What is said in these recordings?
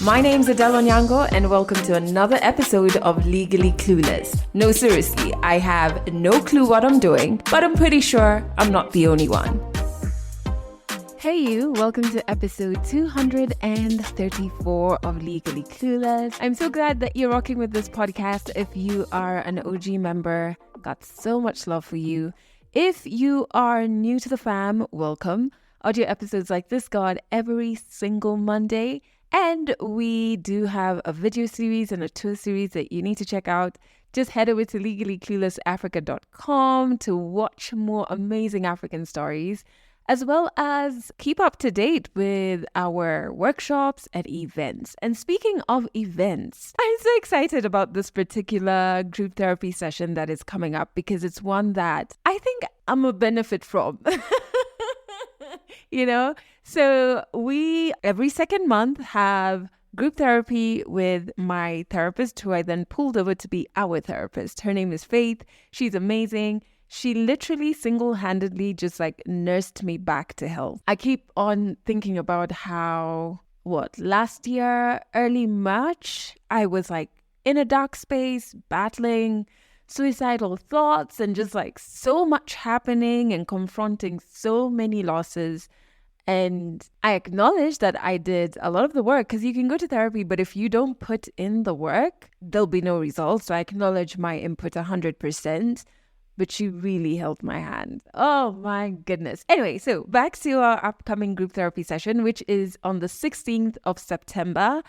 My name's Adele Onyango and welcome to another episode of Legally Clueless. No, seriously, I have no clue what I'm doing, but I'm pretty sure I'm not the only one. Hey you, welcome to episode 234 of Legally Clueless. I'm so glad that you're rocking with this podcast. If you are an OG member, got so much love for you. If you are new to the fam, welcome. Audio episodes like this go out every single Monday. And we do have a video series and a tour series that you need to check out. Just head over to legallycluelessafrica.hustlesasa.shop to watch more amazing African stories, as well as keep up to date with our workshops and events. And speaking of events, I'm so excited about this particular group therapy session that is coming up because it's one that I think I'm a benefit from. So we every second month have group therapy with my therapist, who I then pulled over to be our therapist. Her name is Faith. She's amazing. She literally single-handedly just nursed me back to health. I keep on thinking about how, last year, early March, I was in a dark space, battling suicidal thoughts and just so much happening and confronting so many losses. And I acknowledge that I did a lot of the work, because you can go to therapy, but if you don't put in the work, there'll be no results. So I acknowledge my input 100%, but she really held my hand. Oh my goodness. Anyway, so back to our upcoming group therapy session, which is on the 16th of September.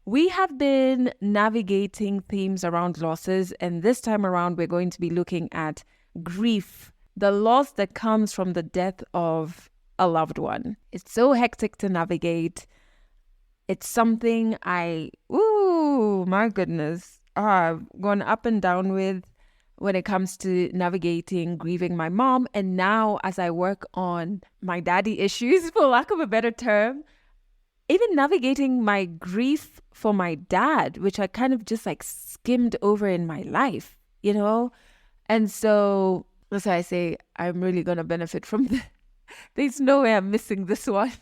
We have been navigating themes around losses, and this time around, we're going to be looking at grief, the loss that comes from the death of a loved one. It's so hectic to navigate. It's something my goodness, I've gone up and down with when it comes to navigating grieving my mom. And now as I work on my daddy issues, for lack of a better term, even navigating my grief for my dad, which I kind of just skimmed over in my life, And so that's why I say I'm really going to benefit from this. There's no way I'm missing this one.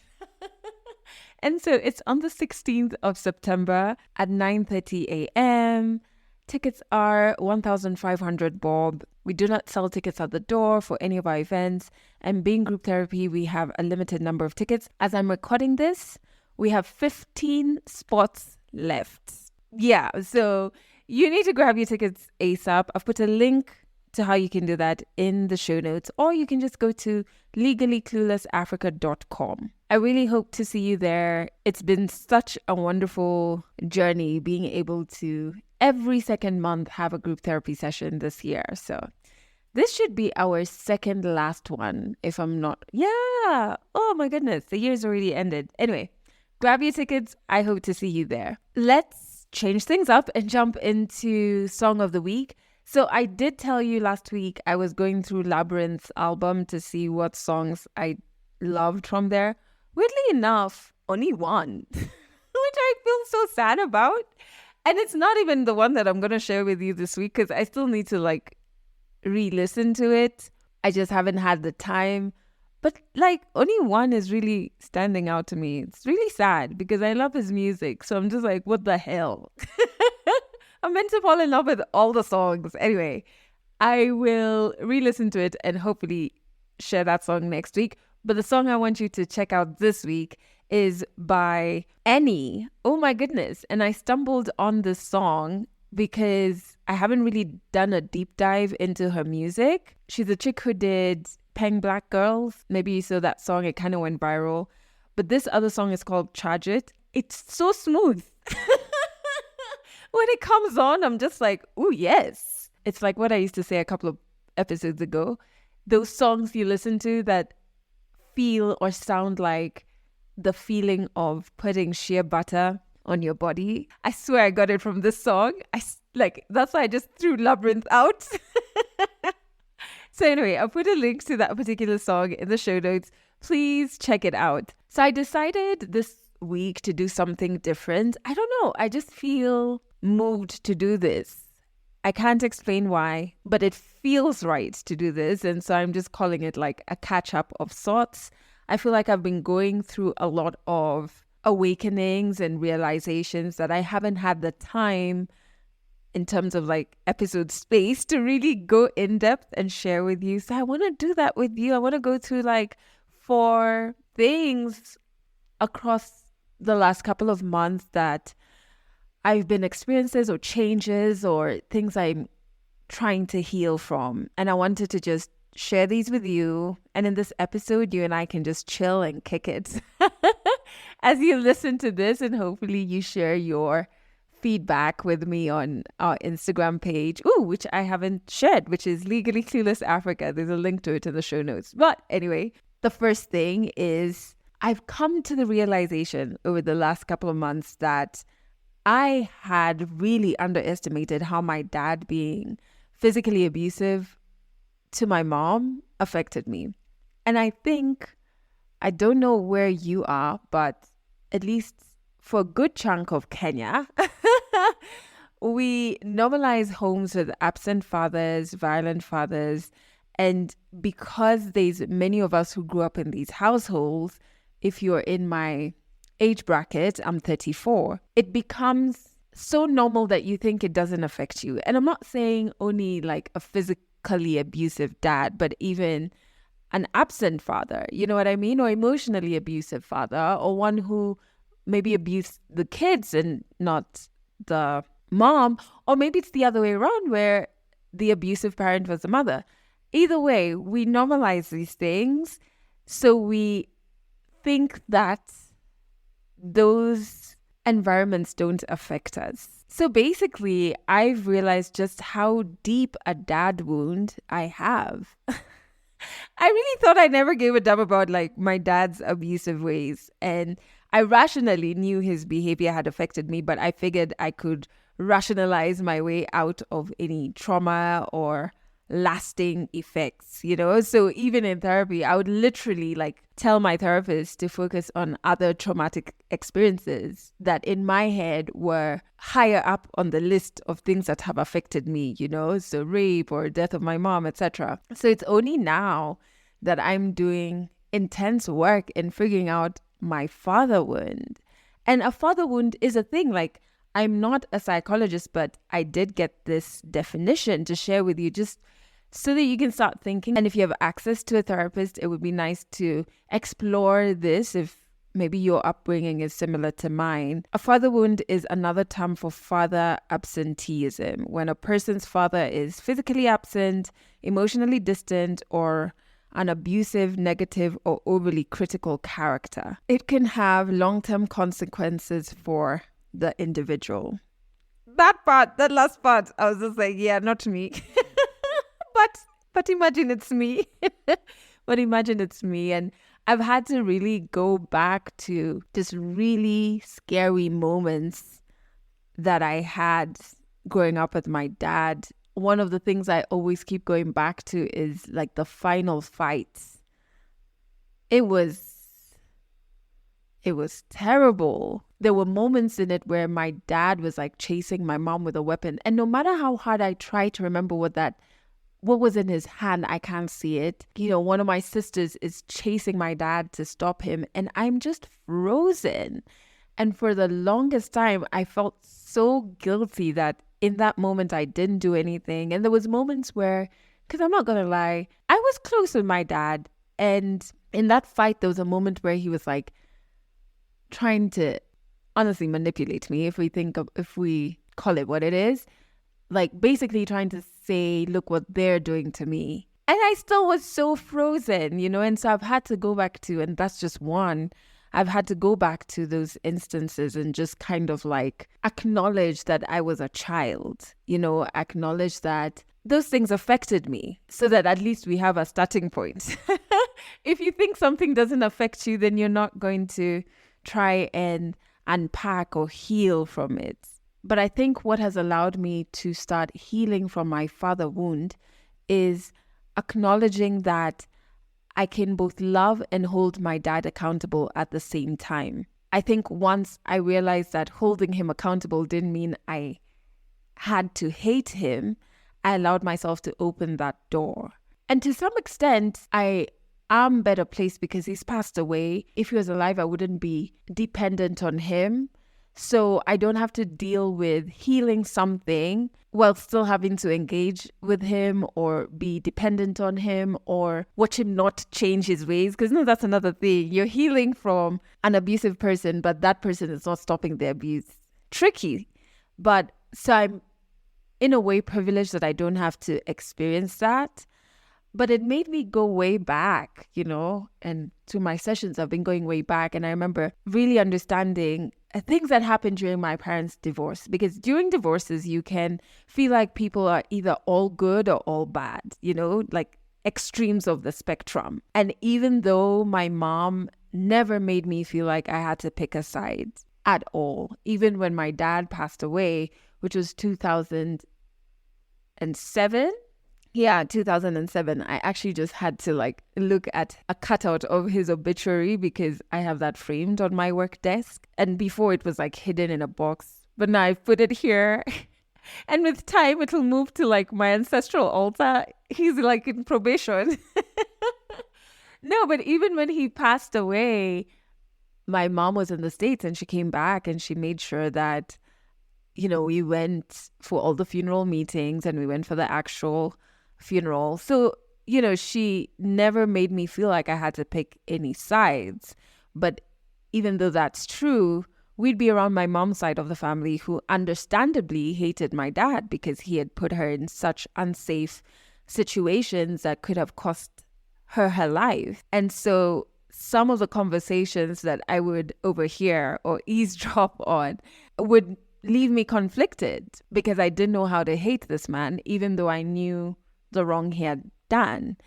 And so it's on the 16th of September at 9:30 a.m. Tickets are 1,500 bob. We do not sell tickets at the door for any of our events. And being group therapy, we have a limited number of tickets. As I'm recording this, we have 15 spots left. Yeah, so you need to grab your tickets ASAP. I've put a link to how you can do that in the show notes, or you can just go to legallycluelessafrica.com. I really hope to see you there. It's been such a wonderful journey being able to every second month have a group therapy session this year. So this should be our second last one, if I'm not. Yeah. Oh my goodness. The year's already ended. Anyway, grab your tickets. I hope to see you there. Let's change things up and jump into Song of the Week. So I did tell you last week I was going through Labyrinth's album to see what songs I loved from there. Weirdly enough, only one, which I feel so sad about. And it's not even the one that I'm going to share with you this week, because I still need to re-listen to it. I just haven't had the time. But only one is really standing out to me. It's really sad because I love his music. So I'm just what the hell? I'm meant to fall in love with all the songs. Anyway, I will re-listen to it and hopefully share that song next week. But the song I want you to check out this week is by Annie. Oh my goodness. And I stumbled on this song because I haven't really done a deep dive into her music. She's a chick who did Peng Black Girls. Maybe you saw that song. It kind of went viral. But this other song is called Charge It. It's so smooth. When it comes on, I'm just oh, yes. It's like what I used to say a couple of episodes ago. Those songs you listen to that feel or sound like the feeling of putting shea butter on your body. I swear I got it from this song. That's why I just threw Labyrinth out. So anyway, I'll put a link to that particular song in the show notes. Please check it out. So I decided this week to do something different. I don't know. I just feel moved to do this. I can't explain why, but it feels right to do this. And so I'm just calling it a catch up of sorts. I feel like I've been going through a lot of awakenings and realizations that I haven't had the time in terms of like episode space to really go in depth and share with you. So I want to do that with you. I want to go through like 4 things across the last couple of months that I've been experiences or changes or things I'm trying to heal from. And I wanted to just share these with you. And in this episode, you and I can just chill and kick it as you listen to this, and hopefully you share your feedback with me on our Instagram page, which I haven't shared, which is Legally Clueless Africa. There's a link to it in the show notes. But anyway, the first thing is I've come to the realization over the last couple of months that I had really underestimated how my dad being physically abusive to my mom affected me. And I think, I don't know where you are, but at least for a good chunk of Kenya, we normalize homes with absent fathers, violent fathers. And because there's many of us who grew up in these households, if you're in my age bracket, I'm 34, it becomes so normal that you think it doesn't affect you. And I'm not saying only like a physically abusive dad, but even an absent father, you know what I mean? Or emotionally abusive father, or one who maybe abused the kids and not the mom, or maybe it's the other way around where the abusive parent was the mother. Either way, we normalize these things. So we think that those environments don't affect us. So basically, I've realized just how deep a dad wound I have. I really thought I never gave a damn about like my dad's abusive ways. And I rationally knew his behavior had affected me, but I figured I could rationalize my way out of any trauma or lasting effects, you know? So even in therapy, I would literally like tell my therapist to focus on other traumatic experiences that in my head were higher up on the list of things that have affected me, you know? So rape or death of my mom, etc. So it's only now that I'm doing intense work in figuring out my father wound. And a father wound is a thing. Like, I'm not a psychologist, but I did get this definition to share with you just so that you can start thinking. And if you have access to a therapist, it would be nice to explore this if maybe your upbringing is similar to mine. A father wound is another term for father absenteeism, when a person's father is physically absent, emotionally distant, or an abusive, negative, or overly critical character. It can have long-term consequences for the individual. That last part, I was just like, yeah, not me. But imagine it's me. But imagine it's me. And I've had to really go back to just really scary moments that I had growing up with my dad. One of the things I always keep going back to is like the final fights. It was terrible. There were moments in it where my dad was like chasing my mom with a weapon. And no matter how hard I try to remember what was in his hand, I can't see it. You know, one of my sisters is chasing my dad to stop him, and I'm just frozen. And for the longest time, I felt so guilty that in that moment I didn't do anything. And there was moments where, because I'm not going to lie, I was close with my dad. And in that fight, there was a moment where he was like trying to honestly manipulate me, if we call it what it is. Like basically trying to say, look what they're doing to me. And I still was so frozen, you know, and so I've had to go back to, and that's just one, I've had to go back to those instances and just kind of like acknowledge that I was a child, you know, acknowledge that those things affected me so that at least we have a starting point. If you think something doesn't affect you, then you're not going to try and unpack or heal from it. But I think what has allowed me to start healing from my father wound is acknowledging that I can both love and hold my dad accountable at the same time. I think once I realized that holding him accountable didn't mean I had to hate him, I allowed myself to open that door. And to some extent, I I'm better placed because he's passed away. If he was alive, I wouldn't be dependent on him. So I don't have to deal with healing something while still having to engage with him or be dependent on him or watch him not change his ways. Because that's another thing. You're healing from an abusive person, but that person is not stopping the abuse. Tricky. But so I'm in a way privileged that I don't have to experience that. But it made me go way back, and to my sessions, I've been going way back. And I remember really understanding things that happened during my parents' divorce. Because during divorces, you can feel like people are either all good or all bad, like extremes of the spectrum. And even though my mom never made me feel like I had to pick a side at all, even when my dad passed away, which was 2007. Yeah, 2007. I actually just had to look at a cutout of his obituary because I have that framed on my work desk. And before it was hidden in a box. But now I've put it here. And with time, it'll move to my ancestral altar. He's in probation. No, but even when he passed away, my mom was in the States and she came back and she made sure that, we went for all the funeral meetings and we went for the actual funeral. So, she never made me feel like I had to pick any sides. But even though that's true, we'd be around my mom's side of the family who understandably hated my dad because he had put her in such unsafe situations that could have cost her life. And so some of the conversations that I would overhear or eavesdrop on would leave me conflicted because I didn't know how to hate this man, even though I knew the wrong he had done.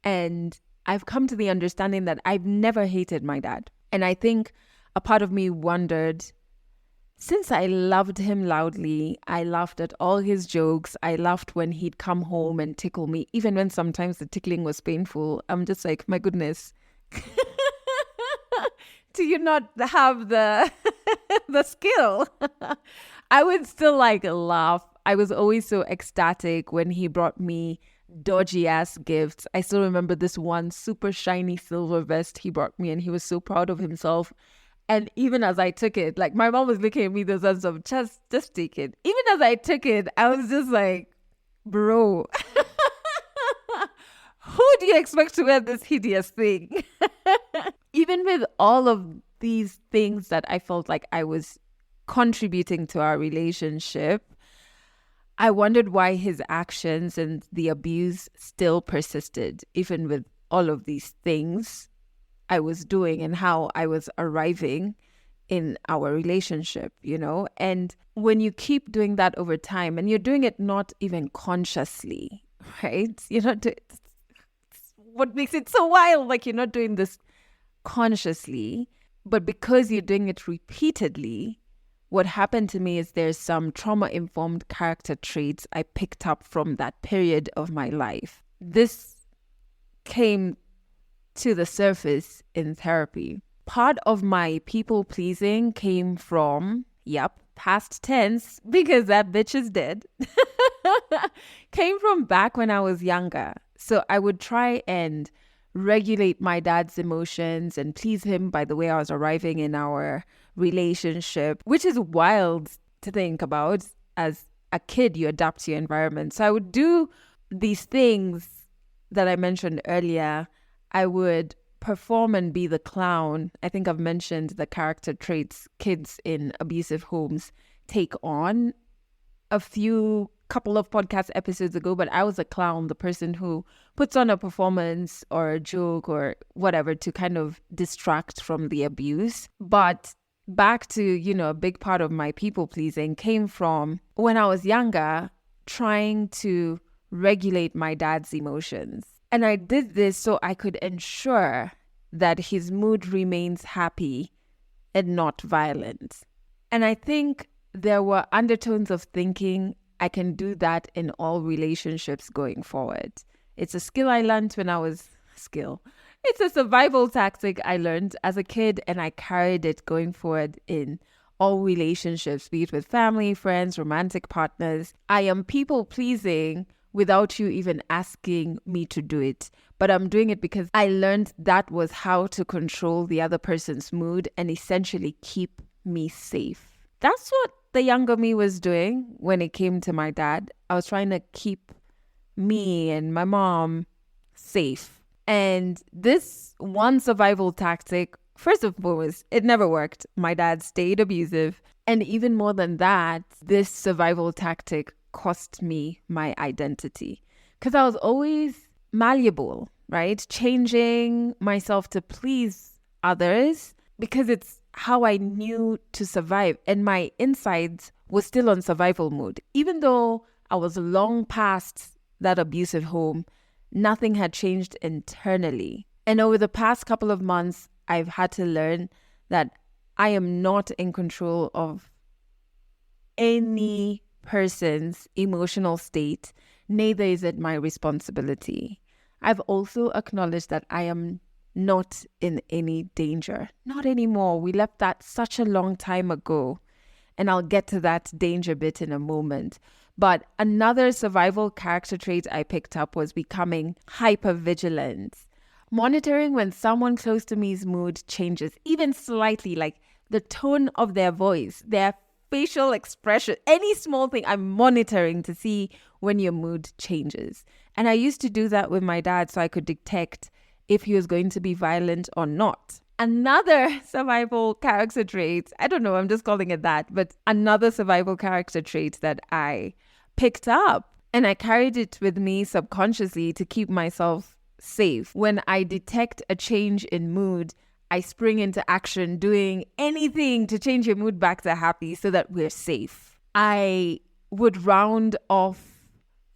And I've come to the understanding that I've never hated my dad. And I think a part of me wondered, since I loved him loudly, I laughed at all his jokes. I laughed when he'd come home and tickle me, even when sometimes the tickling was painful. I'm just like, my goodness. Do you not have the skill? I would still laugh. I was always so ecstatic when he brought me dodgy ass gifts. I still remember this one super shiny silver vest he brought me and he was so proud of himself. And even as I took it, my mom was looking at me the sense of just take it. Even as I took it, I was just like, bro, who do you expect to wear this hideous thing? Even with all of these things that I felt like I was contributing to our relationship, I wondered why his actions and the abuse still persisted, even with all of these things I was doing and how I was arriving in our relationship, And when you keep doing that over time and you're doing it not even consciously, right? What makes it so wild, you're not doing this consciously, but because you're doing it repeatedly, what happened to me is there's some trauma-informed character traits I picked up from that period of my life. This came to the surface in therapy. Part of my people-pleasing came from, past tense, because that bitch is dead, came from back when I was younger. So I would try and regulate my dad's emotions and please him by the way I was arriving in our relationship, which is wild to think about. As a kid, you adapt to your environment. So I would do these things that I mentioned earlier. I would perform and be the clown. I think I've mentioned the character traits kids in abusive homes take on a couple of podcast episodes ago, but I was a clown, the person who puts on a performance or a joke or whatever to kind of distract from the abuse. But back to, a big part of my people pleasing came from when I was younger, trying to regulate my dad's emotions. And I did this so I could ensure that his mood remains happy and not violent. And I think there were undertones of thinking I can do that in all relationships going forward. It's a skill I learned when I was It's a survival tactic I learned as a kid, and I carried it going forward in all relationships, be it with family, friends, romantic partners. I am people pleasing without you even asking me to do it. But I'm doing it because I learned that was how to control the other person's mood and essentially keep me safe. That's what the younger me was doing when it came to my dad. I was trying to keep me and my mom safe. And this one survival tactic, first of all, it never worked. My dad stayed abusive. And even more than that, this survival tactic cost me my identity. Because I was always malleable, right? Changing myself to please others because it's how I knew to survive. And my insides was still on survival mode. Even though I was long past that abusive home, nothing had changed internally. And over the past couple of months, I've had to learn that I am not in control of any person's emotional state, neither is it my responsibility. I've also acknowledged that I am not in any danger. Not anymore. We left that such a long time ago. And I'll get to that danger bit in a moment. But another survival character trait I picked up was becoming hypervigilant. Monitoring when someone close to me's mood changes, even slightly, like the tone of their voice, their facial expression, any small thing, I'm monitoring to see when your mood changes. And I used to do that with my dad so I could detect if he was going to be violent or not. Another survival character trait, I don't know, I'm just calling it that, but another survival character trait that I picked up and I carried it with me subconsciously to keep myself safe. When I detect a change in mood, I spring into action, doing anything to change your mood back to happy so that we're safe. I would round off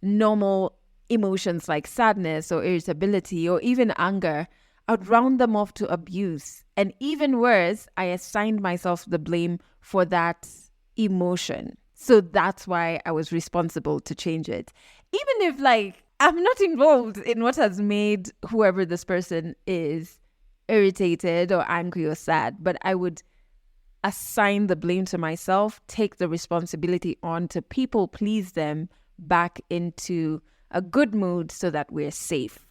normal emotions like sadness or irritability or even anger. I'd round them off to abuse. And even worse, I assigned myself the blame for that emotion. So that's why I was responsible to change it. Even if I'm not involved in what has made whoever this person is irritated or angry or sad, but I would assign the blame to myself, take the responsibility on to people please them back into a good mood so that we're safe.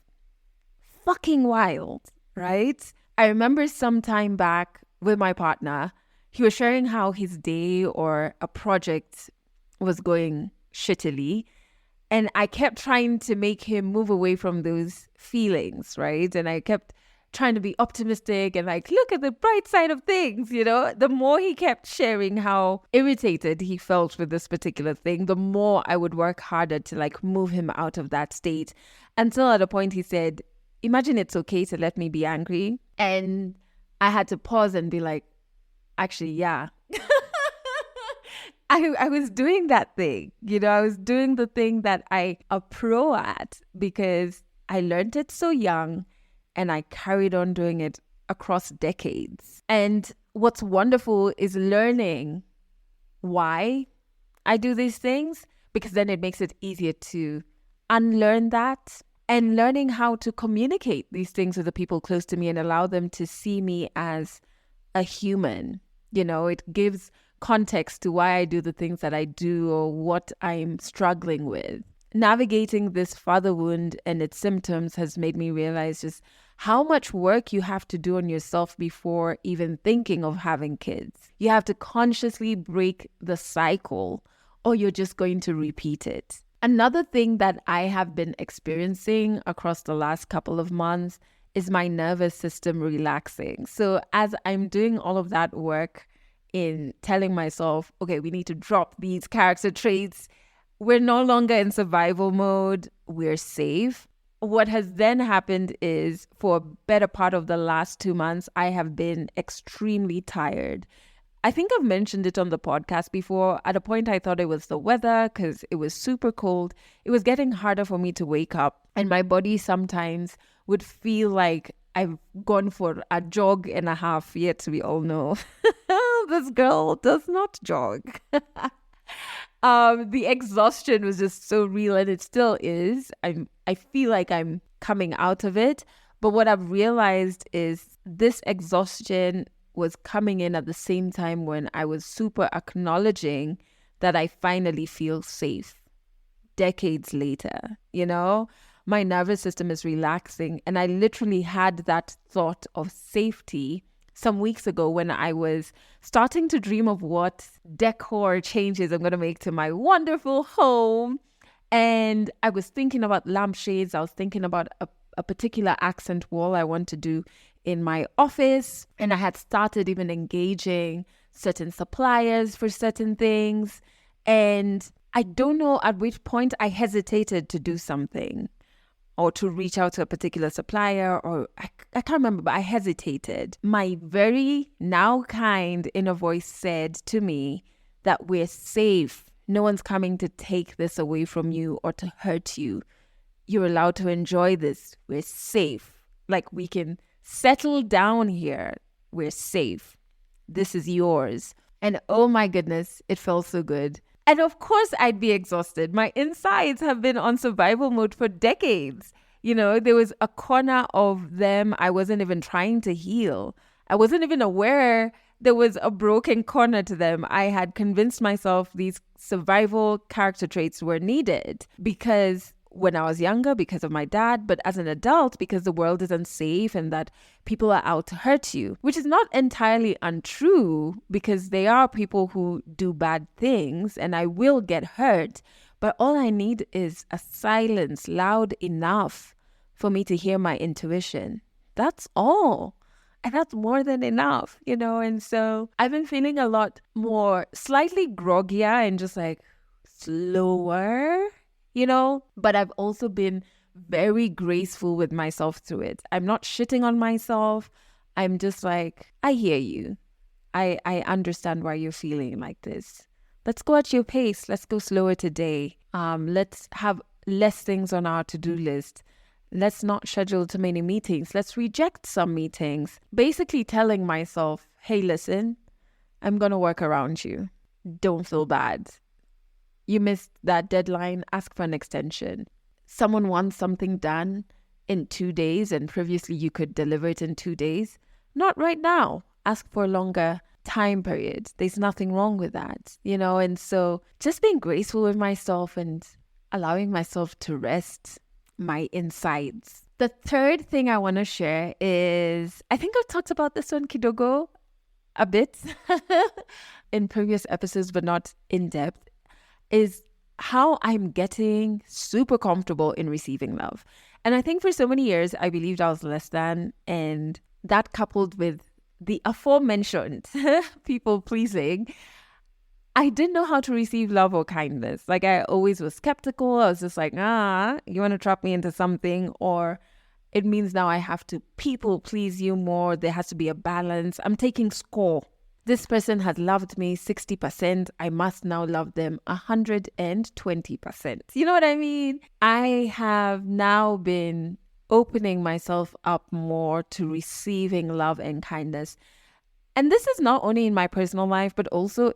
Fucking wild, right? I remember some time back with my partner, he was sharing how his day or a project was going shittily. And I kept trying to make him move away from those feelings, right? And I kept trying to be optimistic and look at the bright side of things, The more he kept sharing how irritated he felt with this particular thing, the more I would work harder to move him out of that state. Until at a point he said, imagine it's okay to let me be angry. And I had to pause and be like, actually, yeah. I was doing that thing, I was doing the thing that I a pro at because I learned it so young and I carried on doing it across decades. And what's wonderful is learning why I do these things, because then it makes it easier to unlearn that and learning how to communicate these things with the people close to me and allow them to see me as a human. It gives context to why I do the things that I do or what I'm struggling with. Navigating this father wound and its symptoms has made me realize just how much work you have to do on yourself before even thinking of having kids. You have to consciously break the cycle or you're just going to repeat it. Another thing that I have been experiencing across the last couple of months is my nervous system relaxing. So as I'm doing all of that work in telling myself, okay, we need to drop these character traits, we're no longer in survival mode, we're safe. What has then happened is for a better part of the last 2 months, I have been extremely tired. I think I've mentioned it on the podcast before. At a point, I thought it was the weather because it was super cold. It was getting harder for me to wake up. And my body sometimes would feel like I've gone for a jog and a half, yet we all know this girl does not jog. The exhaustion was just so real, and it still is. I feel like I'm coming out of it. But what I've realized is this exhaustion was coming in at the same time when I was super acknowledging that I finally feel safe. decades later, my nervous system is relaxing. And I literally had that thought of safety some weeks ago when I was starting to dream of what decor changes I'm going to make to my wonderful home. And I was thinking about lampshades. I was thinking about a particular accent wall I want to do in my office. And I had started even engaging certain suppliers for certain things. And I don't know at which point I hesitated to do something or to reach out to a particular supplier, or I can't remember, but I hesitated. My very now kind inner voice said to me that we're safe. No one's coming to take this away from you or to hurt you. You're allowed to enjoy this. We're safe. Like, we can settle down here. We're safe. This is yours. And oh my goodness, it felt so good. And of course, I'd be exhausted. My insides have been on survival mode for decades. There was a corner of them I wasn't even trying to heal. I wasn't even aware there was a broken corner to them. I had convinced myself these survival character traits were needed because when I was younger, because of my dad, but as an adult, because the world is unsafe and that people are out to hurt you, which is not entirely untrue, because they are people who do bad things and I will get hurt. But all I need is a silence loud enough for me to hear my intuition. That's all. And that's more than enough, And so I've been feeling a lot more slightly groggier and just like slower, but I've also been very graceful with myself through it. I'm not shitting on myself. I'm just like, I hear you. I understand why you're feeling like this. Let's go at your pace. Let's go slower today. Let's have less things on our to-do list. Let's not schedule too many meetings. Let's reject some meetings. Basically telling myself, hey, listen, I'm going to work around you. Don't feel bad. You missed that deadline, ask for an extension. Someone wants something done in 2 days and previously you could deliver it in 2 days. Not right now. Ask for a longer time period. There's nothing wrong with that, And so just being graceful with myself and allowing myself to rest my insides. The third thing I want to share is, I think I've talked about this one, Kidogo, a bit in previous episodes, but not in depth, is how I'm getting super comfortable in receiving love. And I think for so many years, I believed I was less than, and that coupled with the aforementioned people pleasing, I didn't know how to receive love or kindness. Like, I always was skeptical. I was just like, you want to trap me into something, or it means now I have to people please you more. There has to be a balance. I'm taking score. This person has loved me 60%. I must now love them 120%. You know what I mean? I have now been opening myself up more to receiving love and kindness. And this is not only in my personal life, but also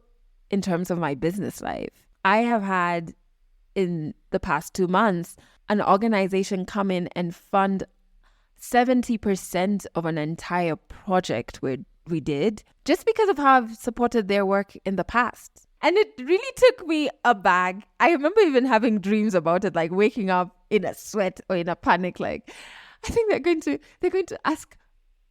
in terms of my business life. I have had, in the past 2 months, an organization come in and fund 70% of an entire project we did, just because of how I've supported their work in the past. And it really took me aback. I remember even having dreams about it, like waking up in a sweat or in a panic, like, I think they're going to ask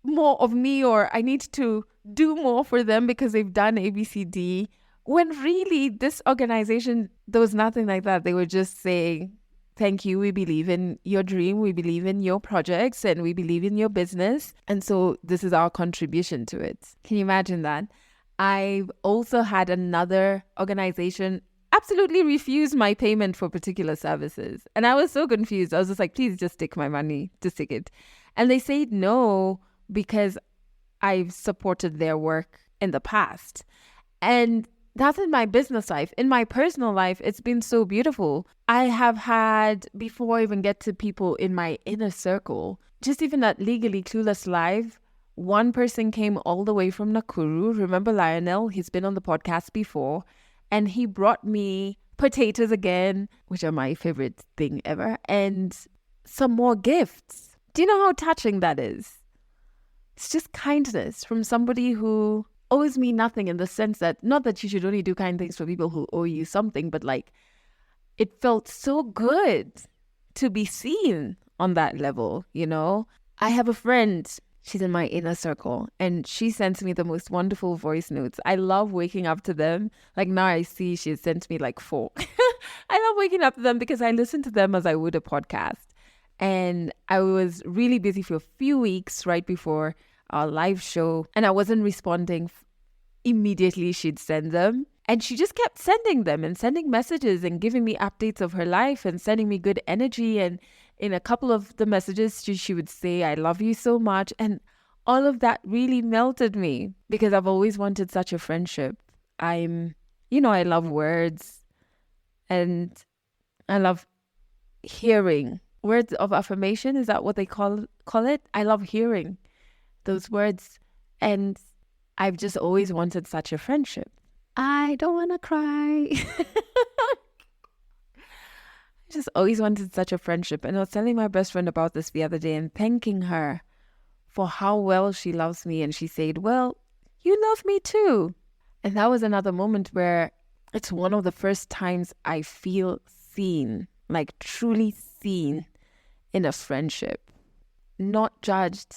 more of me, or I need to do more for them because they've done ABCD. When really this organization, there was nothing like that. They were just saying, thank you, we believe in your dream, we believe in your projects, and we believe in your business. And so this is our contribution to it. Can you imagine that? I've also had another organization absolutely refuse my payment for particular services. And I was so confused. I was just like, please just take my money, just take it. And they said no, because I've supported their work in the past. And that's in my business life. In my personal life, it's been so beautiful. I have had, before I even get to people in my inner circle, just even at Legally Clueless Live, one person came all the way from Nakuru. Remember Lionel? He's been on the podcast before. And he brought me potatoes again, which are my favorite thing ever, and some more gifts. Do you know how touching that is? It's just kindness from somebody who owes me nothing, in the sense that, not that you should only do kind things for people who owe you something, but like, it felt so good to be seen on that level, you know? I have a friend, she's in my inner circle, and she sends me the most wonderful voice notes. I love waking up to them. Like now I see she sent me like 4. I love waking up to them because I listen to them as I would a podcast. And I was really busy for a few weeks right before our live show, and I wasn't responding immediately. She'd send them. And she just kept sending them and sending messages and giving me updates of her life and sending me good energy. And in a couple of the messages, she would say, I love you so much. And all of that really melted me because I've always wanted such a friendship. I love words and I love hearing words of affirmation. Is that what they call it? I love hearing those words. And I've just always wanted such a friendship. I don't want to cry. I just always wanted such a friendship. And I was telling my best friend about this the other day and thanking her for how well she loves me. And she said, well, you love me too. And that was another moment where it's one of the first times I feel seen, like truly seen in a friendship, not judged.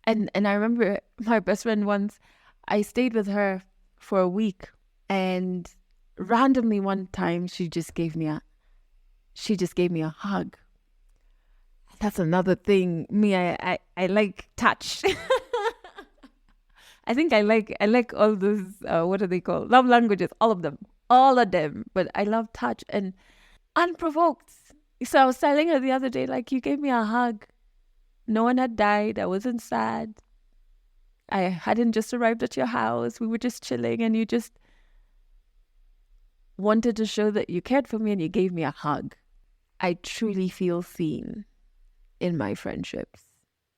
And I remember my best friend once, I stayed with her for a week, and randomly one time she just gave me a hug. That's another thing. I like touch. I think I like all those what are they called? Love languages, all of them. But I love touch and unprovoked. So I was telling her the other day, like, you gave me a hug. No one had died. I wasn't sad. I hadn't just arrived at your house. We were just chilling and you just wanted to show that you cared for me and you gave me a hug. I truly feel seen in my friendships,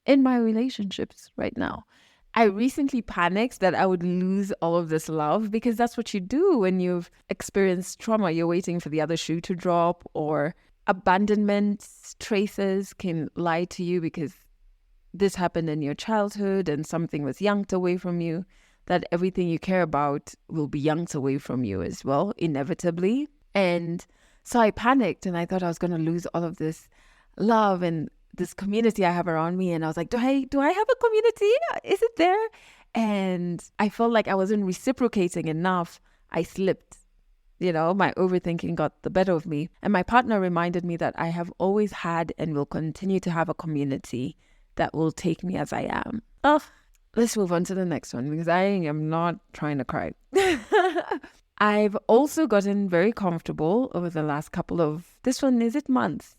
in my relationships right now. I recently panicked that I would lose all of this love because that's what you do when you've experienced trauma. You're waiting for the other shoe to drop, or abandonment traces can lie to you because this happened in your childhood and something was yanked away from you, that everything you care about will be yanked away from you as well, inevitably. And so I panicked and I thought I was going to lose all of this love and this community I have around me. And I was like, do I have a community? Is it there? And I felt like I wasn't reciprocating enough. I slipped. My overthinking got the better of me. And my partner reminded me that I have always had and will continue to have a community that will take me as I am. Oh, let's move on to the next one because I am not trying to cry. I've also gotten very comfortable over the last couple of, months?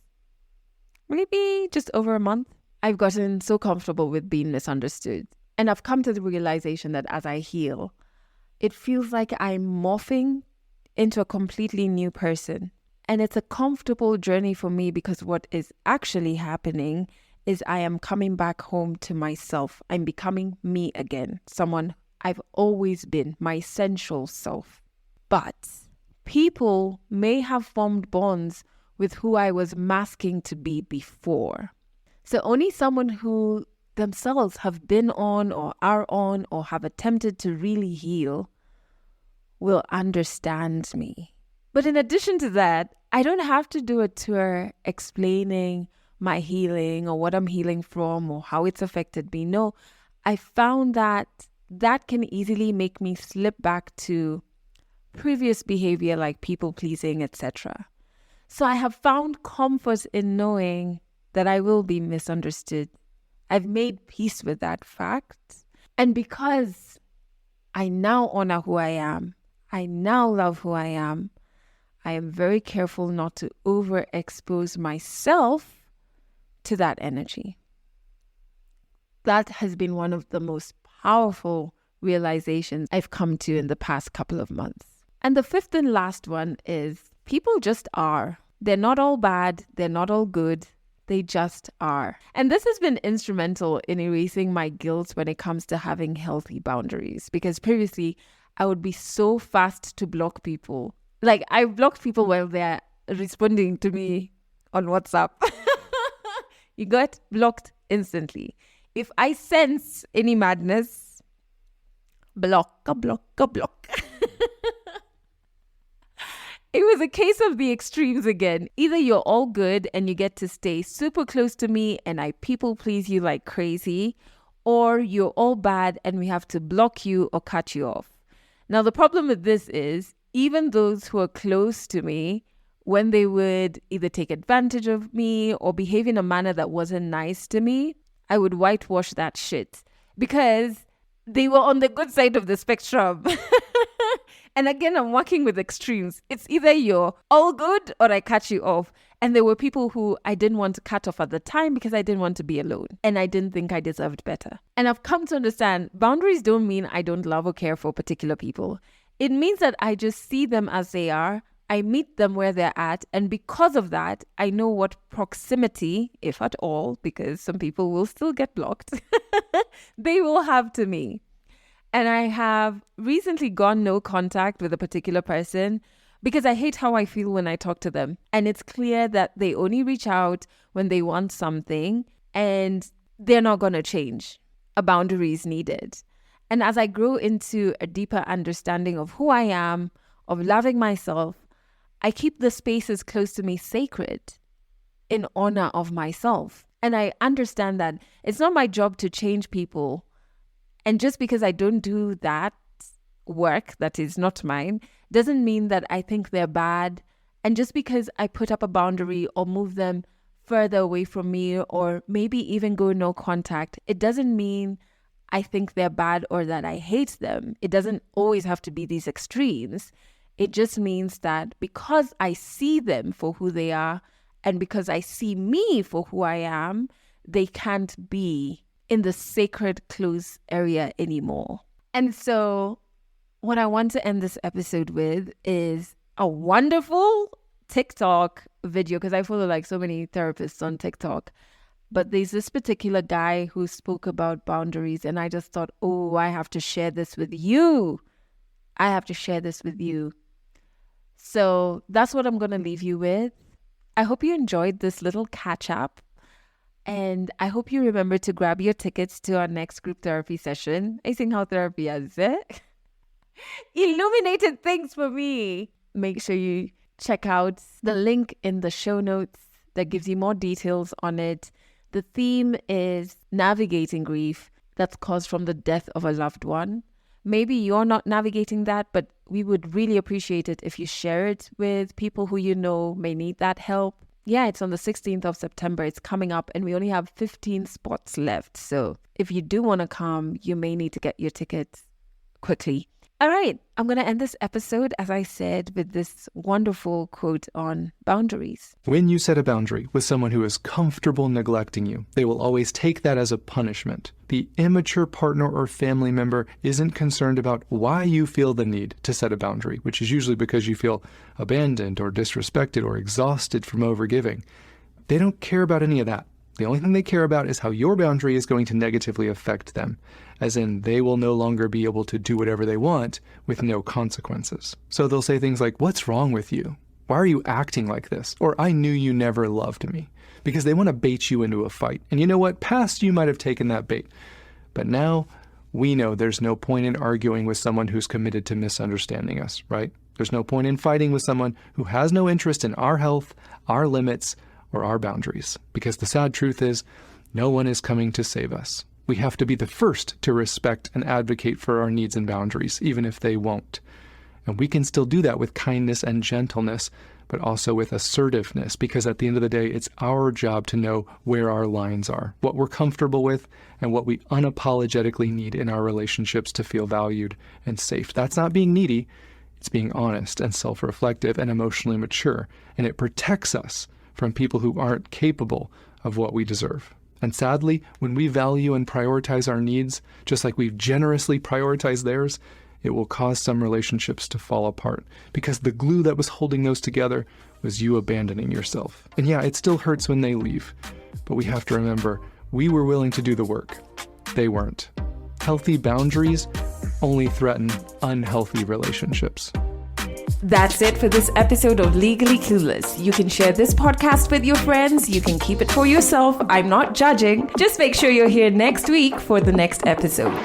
Maybe just over a month. I've gotten so comfortable with being misunderstood. And I've come to the realization that as I heal, it feels like I'm morphing into a completely new person. And it's a comfortable journey for me because what is actually happening is I am coming back home to myself. I'm becoming me again, someone I've always been, my essential self. But people may have formed bonds with who I was masking to be before. So only someone who themselves have been on or are on or have attempted to really heal will understand me. But in addition to that, I don't have to do a tour explaining my healing or what I'm healing from or how it's affected me. No, I found that can easily make me slip back to previous behavior like people pleasing, etc. So I have found comfort in knowing that I will be misunderstood. I've made peace with that fact. And because I now honor who I am, I now love who I am very careful not to overexpose myself to that energy. That has been one of the most powerful realizations I've come to in the past couple of months. And the fifth and last one is people just are. They're not all bad. They're not all good. They just are. And this has been instrumental in erasing my guilt when it comes to having healthy boundaries. Because previously, I would be so fast to block people. Like, I blocked people while they're responding to me on WhatsApp. You got blocked instantly. If I sense any madness, block. It was a case of the extremes again. Either you're all good and you get to stay super close to me and I people please you like crazy, or you're all bad and we have to block you or cut you off. Now, the problem with this is even those who are close to me, when they would either take advantage of me or behave in a manner that wasn't nice to me, I would whitewash that shit because they were on the good side of the spectrum. And again, I'm working with extremes. It's either you're all good or I cut you off. And there were people who I didn't want to cut off at the time because I didn't want to be alone. And I didn't think I deserved better. And I've come to understand boundaries don't mean I don't love or care for particular people. It means that I just see them as they are. I meet them where they're at. And because of that, I know what proximity, if at all, because some people will still get blocked, they will have to me. And I have recently gone no contact with a particular person because I hate how I feel when I talk to them. And it's clear that they only reach out when they want something and they're not going to change. A boundary is needed. And as I grow into a deeper understanding of who I am, of loving myself, I keep the spaces close to me sacred in honor of myself. And I understand that it's not my job to change people. And just because I don't do that work that is not mine, doesn't mean that I think they're bad. And just because I put up a boundary or move them further away from me or maybe even go no contact, it doesn't mean I think they're bad or that I hate them. It doesn't always have to be these extremes. It just means that because I see them for who they are and because I see me for who I am, they can't be in the sacred close area anymore. And so what I want to end this episode with is a wonderful TikTok video, because I follow like so many therapists on TikTok. But there's this particular guy who spoke about boundaries, and I just thought, oh, I have to share this with you. I have to share this with you. So that's what I'm going to leave you with. I hope you enjoyed this little catch up. And I hope you remember to grab your tickets to our next group therapy session. I think how therapy is it? Illuminated things for me. Make sure you check out the link in the show notes that gives you more details on it. The theme is navigating grief that's caused from the death of a loved one. Maybe you're not navigating that, but we would really appreciate it if you share it with people who you know may need that help. Yeah, it's on the 16th of September. It's coming up and we only have 15 spots left. So if you do want to come, you may need to get your tickets quickly. All right, I'm going to end this episode, as I said, with this wonderful quote on boundaries. When you set a boundary with someone who is comfortable neglecting you, they will always take that as a punishment. The immature partner or family member isn't concerned about why you feel the need to set a boundary, which is usually because you feel abandoned or disrespected or exhausted from overgiving. They don't care about any of that. The only thing they care about is how your boundary is going to negatively affect them, as in they will no longer be able to do whatever they want with no consequences. So they'll say things like, "What's wrong with you? Why are you acting like this?" Or "I knew you never loved me," because they want to bait you into a fight. And you know what? Past you might have taken that bait. But now we know there's no point in arguing with someone who's committed to misunderstanding us, right? There's no point in fighting with someone who has no interest in our health, our limits, or our boundaries. Because the sad truth is, no one is coming to save us. We have to be the first to respect and advocate for our needs and boundaries, even if they won't. And we can still do that with kindness and gentleness, but also with assertiveness, because at the end of the day, it's our job to know where our lines are, what we're comfortable with, and what we unapologetically need in our relationships to feel valued and safe. That's not being needy. It's being honest and self-reflective and emotionally mature. And it protects us from people who aren't capable of what we deserve. And sadly, when we value and prioritize our needs, just like we've generously prioritized theirs, it will cause some relationships to fall apart because the glue that was holding those together was you abandoning yourself. And yeah, it still hurts when they leave, but we have to remember we were willing to do the work. They weren't. Healthy boundaries only threaten unhealthy relationships. That's it for this episode of Legally Clueless. You can share this podcast with your friends. You can keep it for yourself. I'm not judging. Just make sure you're here next week for the next episode.